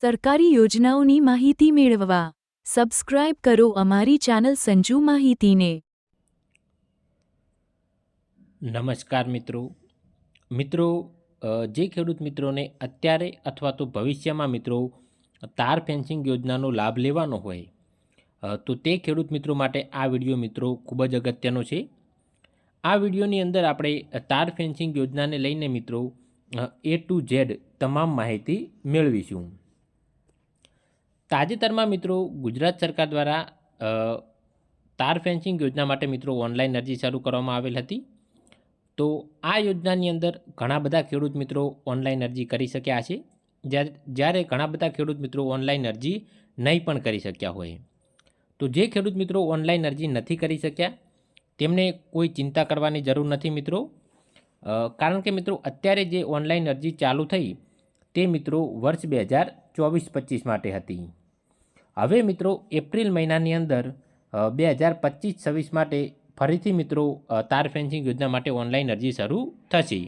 સરકારી યોજનાઓની માહિતી મેળવવા સબસ્ક્રાઇબ કરો અમારી ચેનલ સંજુ માહિતીને। નમસ્કાર મિત્રો જે ખેડૂત મિત્રોને અત્યારે અથવા તો ભવિષ્યમાં મિત્રો તાર ફેન્સિંગ યોજનાનો લાભ લેવાનો હોય તો તે ખેડૂત મિત્રો માટે આ વિડીયો મિત્રો ખૂબ જ અગત્યનો છે। આ વિડીયોની અંદર આપણે તાર ફેન્સિંગ યોજનાને લઈને મિત્રો A to Z તમામ માહિતી મેળવીશું। તાજેતરમાં મિત્રો ગુજરાત સરકાર દ્વારા તાર ફેન્સિંગ યોજના માટે મિત્રો ઓનલાઈન અરજી શરૂ કરવામાં આવેલ હતી। તો આ યોજનાની અંદર ઘણા બધા ખેડૂત મિત્રો ઓનલાઈન અરજી કરી શક્યા છે, જ્યારે ઘણા બધા ખેડૂત મિત્રો ઓનલાઈન અરજી નહીં પણ કરી શક્યા હોય। તો જે ખેડૂત મિત્રો ઓનલાઈન અરજી નથી કરી શક્યા તેમને કોઈ ચિંતા કરવાની જરૂર નથી મિત્રો, કારણ કે મિત્રો અત્યારે જે ઓનલાઈન અરજી ચાલુ થઈ તે મિત્રો વર્ષ 2024-25 માટે હતી। હવે મિત્રો એપ્રિલ મહિનાની અંદર 2025-26 માટે ફરીથી મિત્રો તાર ફેન્સિંગ યોજના માટે ઓનલાઈન અરજી શરૂ થશે।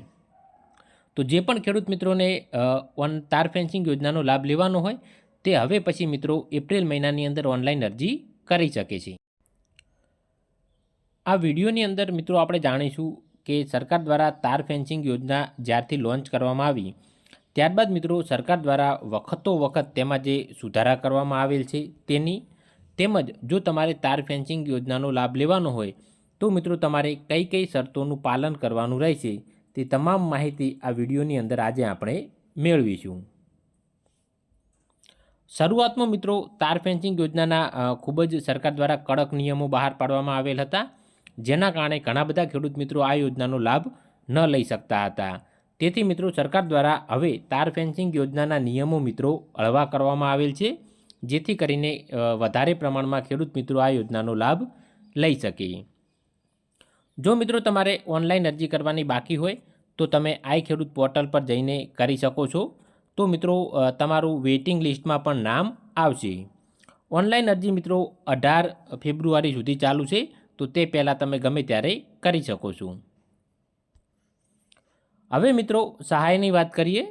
તો જે પણ ખેડૂત મિત્રોને તાર ફેન્સિંગ યોજનાનો લાભ લેવાનો હોય તે હવે પછી મિત્રો એપ્રિલ મહિનાની અંદર ઓનલાઈન અરજી કરી શકે છે। આ વિડીયોની અંદર મિત્રો આપણે જાણીશું કે સરકાર દ્વારા તાર ફેન્સિંગ યોજના જ્યારથી લોન્ચ કરવામાં આવી ત્યારબાદ મિત્રો સરકાર દ્વારા વખતો વખત તેમાં જે સુધારા કરવામાં આવેલ છે તેની, તેમજ જો તમારે તાર ફેન્સિંગ યોજનાનો લાભ લેવાનો હોય તો મિત્રો તમારે કઈ કઈ શરતોનું પાલન કરવાનું રહેશે તે તમામ માહિતી આ વિડીયોની અંદર આજે આપણે મેળવીશું। શરૂઆતમાં મિત્રો તાર ફેન્સિંગ યોજનાના ખૂબ જ સરકાર દ્વારા કડક નિયમો બહાર પાડવામાં આવેલ હતા, જેના કારણે ઘણા બધા ખેડૂત મિત્રો આ યોજનાનો લાભ ન લઈ શકતા હતા। તેથી મિત્રો સરકાર દ્વારા હવે તાર ફેન્સિંગ યોજનાના નિયમો મિત્રો હળવા કરવામાં આવેલ છે, જેથી કરીને વધારે પ્રમાણમાં ખેડૂત મિત્રો આ યોજનાનો લાભ લઈ શકે। જો મિત્રો તમારે ઓનલાઈન અરજી કરવાની બાકી હોય તો તમે આઈ ખેડૂત પોર્ટલ પર જઈને કરી શકો છો। તો મિત્રો તમારું વેઇટિંગ લિસ્ટમાં પણ નામ આવશે। ઓનલાઈન અરજી મિત્રો 18 ફેબ્રુઆરી સુધી ચાલુ છે, તો તે પહેલાં તમે ગમે ત્યારે કરી શકો છો। હવે મિત્રો સહાયની વાત કરીએ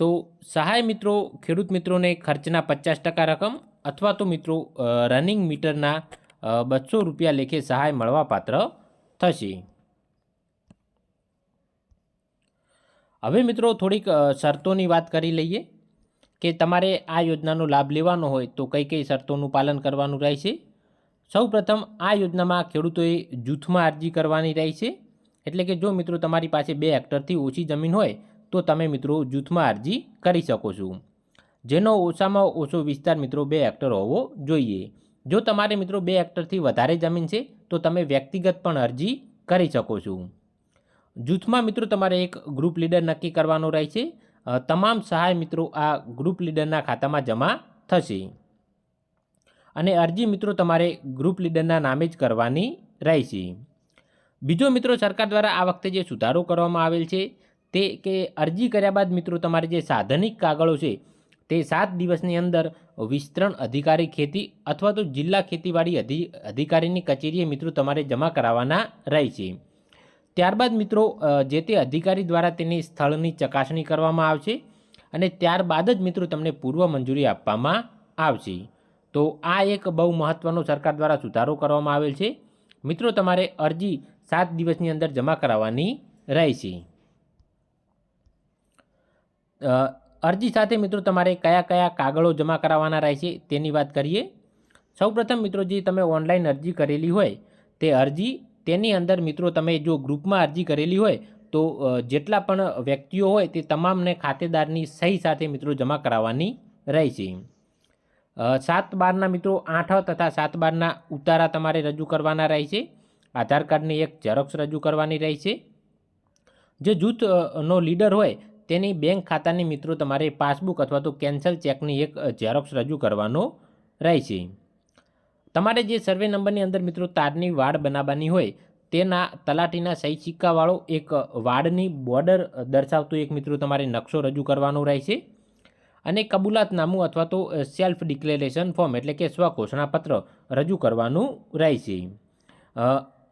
તો સહાય મિત્રો ખેડૂત મિત્રોને ખર્ચના 50% રકમ અથવા તો મિત્રો રનિંગ મીટરના 200 રૂપિયા લેખે સહાય મળવાપાત્ર થશે। હવે મિત્રો થોડીક શરતોની વાત કરી લઈએ કે તમારે આ યોજનાનો લાભ લેવાનો હોય તો કઈ કઈ શરતોનું પાલન કરવાનું રહેશે। સૌપ્રથમ આ યોજનામાં ખેડૂતોએ જૂથમાં અરજી કરવાની રહેશે, એટલે કે જો મિત્રો તમારી પાસે 2 હેક્ટરથી ઓછી જમીન હોય તો તમે મિત્રો જૂથમાં અરજી કરી શકો છો, જેનો ઓછામાં ઓછો વિસ્તાર મિત્રો 2 હેક્ટર હોવો જોઈએ। જો તમારે મિત્રો 2 હેક્ટરથી વધારે જમીન છે તો તમે વ્યક્તિગત પણ અરજી કરી શકો છો। જૂથમાં મિત્રો તમારે એક ગ્રુપ લીડર નક્કી કરવાનો રહેશે। તમામ સહાય મિત્રો આ ગ્રુપ લીડરના ખાતામાં જમા થશે અને અરજી મિત્રો તમારે ગ્રુપ લીડરના નામે જ કરવાની રહેશે। બીજો મિત્રો સરકાર દ્વારા આ વખતે જે સુધારો કરવામાં આવેલ છે તે કે અરજી કર્યા બાદ મિત્રો તમારે જે સાધનિક કાગળો છે તે 7 દિવસની અંદર વિસ્તરણ અધિકારી ખેતી અથવા તો જિલ્લા ખેતીવાડી અધિકારીની કચેરીએ મિત્રો તમારે જમા કરાવવાના રહેશે। ત્યારબાદ મિત્રો જે તે અધિકારી દ્વારા તેની સ્થળની ચકાસણી કરવામાં આવશે અને ત્યારબાદ જ મિત્રો તમને પૂર્વ મંજૂરી આપવામાં આવશે। તો આ એક બહુ મહત્ત્વનો સરકાર દ્વારા સુધારો કરવામાં આવેલ છે। મિત્રો તમારે અરજી 7 દિવસની અંદર જમા કરાવવાની રહેશે। અરજી સાથે મિત્રો તમારે કયા કયા કાગળો જમા કરાવવાના રહેશે તેની વાત કરીએ। સૌપ્રથમ મિત્રો જે તમે ઓનલાઈન અરજી કરેલી હોય તે અરજી, તેની અંદર મિત્રો તમે જો ગ્રુપમાં અરજી કરેલી હોય તો જેટલા પણ વ્યક્તિઓ હોય તે તમામને ખાતેદારની સહી સાથે મિત્રો જમા કરાવવાની રહેશે। 7/12ના મિત્રો 8 તથા 7/12ના ઉતારા તમારે રજૂ કરવાના રહેશે। આધાર કાર્ડની એક ઝેરોક્ષ રજૂ કરવાની રહેશે। જે જૂથનો લીડર હોય તેની બેંક ખાતાની મિત્રો તમારે પાસબુક અથવા તો કેન્સલ ચેકની એક ઝેરોક્ષ રજૂ કરવાનો રહેશે। તમારે જે સર્વે નંબરની અંદર મિત્રો તારની વાડ બનાવવાની હોય તેના તલાટીના સહી સિક્કાવાળો એક વાડની બોર્ડર દર્શાવતો એક મિત્રો તમારે નકશો રજૂ કરવાનો રહેશે અને કબૂલાતનામું અથવા તો સેલ્ફ ડિક્લેરેશન ફોર્મ એટલે કે સ્વઘોષણાપત્ર રજૂ કરવાનું રહેશે।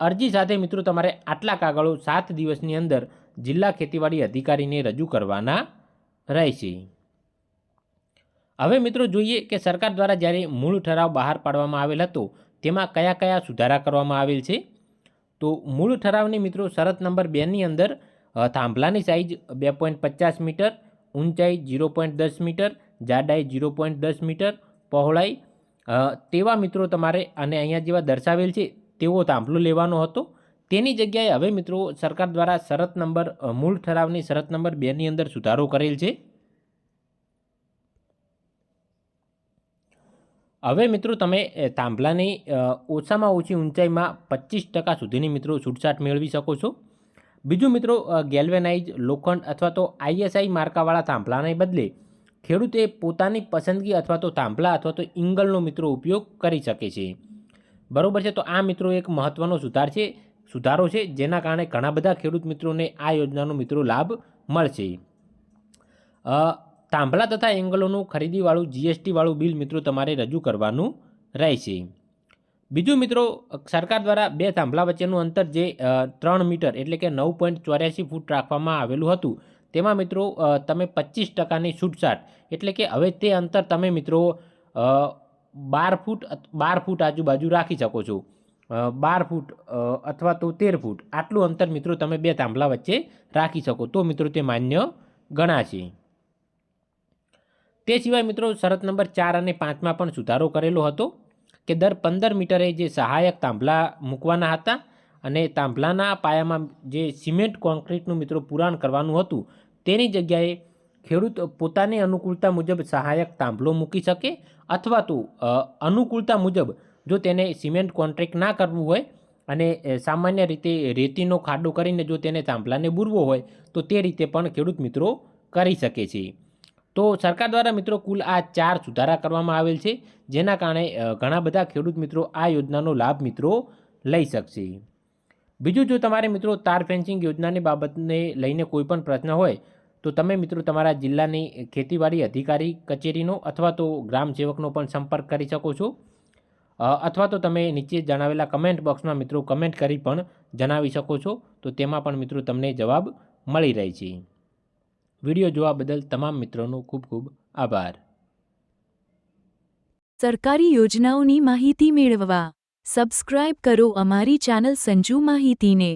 અરજી સાથે મિત્રો તમારે આટલા કાગળો 7 દિવસની અંદર જિલ્લા ખેતીવાડી અધિકારીને રજૂ કરવાના રહેશે। હવે મિત્રો જોઈએ કે સરકાર દ્વારા જ્યારે મૂળ ઠરાવ બહાર પાડવામાં આવેલ હતો તેમાં કયા કયા સુધારા કરવામાં આવેલ છે. તો મૂળ ઠરાવની મિત્રો શરત નંબર 2ની અંદર થાંભલાની સાઇઝ 2.50 મીટર, ઊંચાઈ 0.10 મીટર, જાડાઈ 0.10 મીટર, પહોળાઈ તેવા મિત્રો તમારે અને અહીંયા જેવા દર્શાવેલ છે તેવો થાંભલો લેવાનો હતો. તેની જગ્યાએ હવે મિત્રો સરકાર દ્વારા શરત નંબર મૂળ ઠરાવની શરત નંબર 2ની અંદર સુધારો કરેલ છે. હવે મિત્રો તમે થાંભલાની ઓછામાં ઓછી ઊંચાઈમાં 25% સુધીની મિત્રો છૂટછાટ મેળવી શકો છો. બીજું મિત્રો ગેલ્વેનાઇઝ લોખંડ અથવા તો ISI માર્કાવાળા થાંભલાને બદલે ખેડૂતે પોતાની પસંદગી અથવા તો થાંભલા અથવા તો ઇંગલનો મિત્રો ઉપયોગ કરી શકે છે. બરોબર છે. તો આ મિત્રો એક મહત્ત્વનો સુધારો છે જેના કારણે ઘણા બધા ખેડૂત મિત્રોને આ યોજનાનો મિત્રો લાભ મળશે. થાંભલા તથા એંગલોનું ખરીદીવાળું GST વાળું બિલ મિત્રો તમારે રજૂ કરવાનું રહેશે. બીજું મિત્રો સરકાર દ્વારા 2 થાંભલા વચ્ચેનું અંતર જે 3 મીટર એટલે કે 9.84 ફૂટ રાખવામાં આવેલું હતું તેમાં મિત્રો તમે 25%ની છૂટછાટ એટલે કે હવે તે અંતર તમે મિત્રો 12 ફૂટ આજુબાજુ રાખી શકો છો. 12 ફૂટ અથવા તો 13 ફૂટ આટલું અંતર મિત્રો તમે 2 થાંભલા વચ્ચે રાખી શકો તો મિત્રો તે માન્ય ગણાશે. તે સિવાય મિત્રો શરત નંબર 4 અને 5માં પણ સુધારો કરેલો હતો કે દર 15 મીટરે જે સહાયક થાંભલા મૂકવાના હતા અને થાંભલાના પાયામાં જે સિમેન્ટ કોન્ક્રીટનું મિત્રો પુરાણ કરવાનું હતું તેની જગ્યાએ ખેડૂત પોતાની અનુકૂળતા મુજબ સહાયક થાંભલો મૂકી શકે અથવા તો અનુકૂળતા મુજબ જો તેને સિમેન્ટ કોન્ક્રીટ ના કરવું હોય અને સામાન્ય રીતે રેતીનો ખાડો કરીને જો તેને થાંભલાને બૂરવો હોય તો તે રીતે પણ ખેડૂત મિત્રો કરી શકે છે. તો સરકાર દ્વારા મિત્રો કુલ આ 4 સુધારા કરવામાં આવેલ છે જેના કારણે ઘણા બધા ખેડૂત મિત્રો આ યોજનાનો લાભ મિત્રો લઈ શકશે. બીજું જો તમારે મિત્રો તાર ફેન્સિંગ યોજનાની બાબતને લઈને કોઈ પણ પ્રશ્ન હોય તો તમે મિત્રો તમારા જિલ્લાની ખેતીવાડી અધિકારી કચેરીનો અથવા તો ગ્રામ સેવકનો પણ સંપર્ક કરી શકો છો અથવા તો તમે નીચે જણાવેલા કમેન્ટ બોક્સમાં મિત્રો કમેન્ટ કરી પણ જણાવી શકો છો તો તેમાં પણ મિત્રો તમને જવાબ મળી રહે છે. વિડીયો જોવા બદલ તમામ મિત્રોનો ખૂબ ખૂબ આભાર. સરકારી યોજનાઓની માહિતી મેળવવા સબસ્ક્રાઇબ કરો અમારી ચેનલ સંજુ માહિતીને.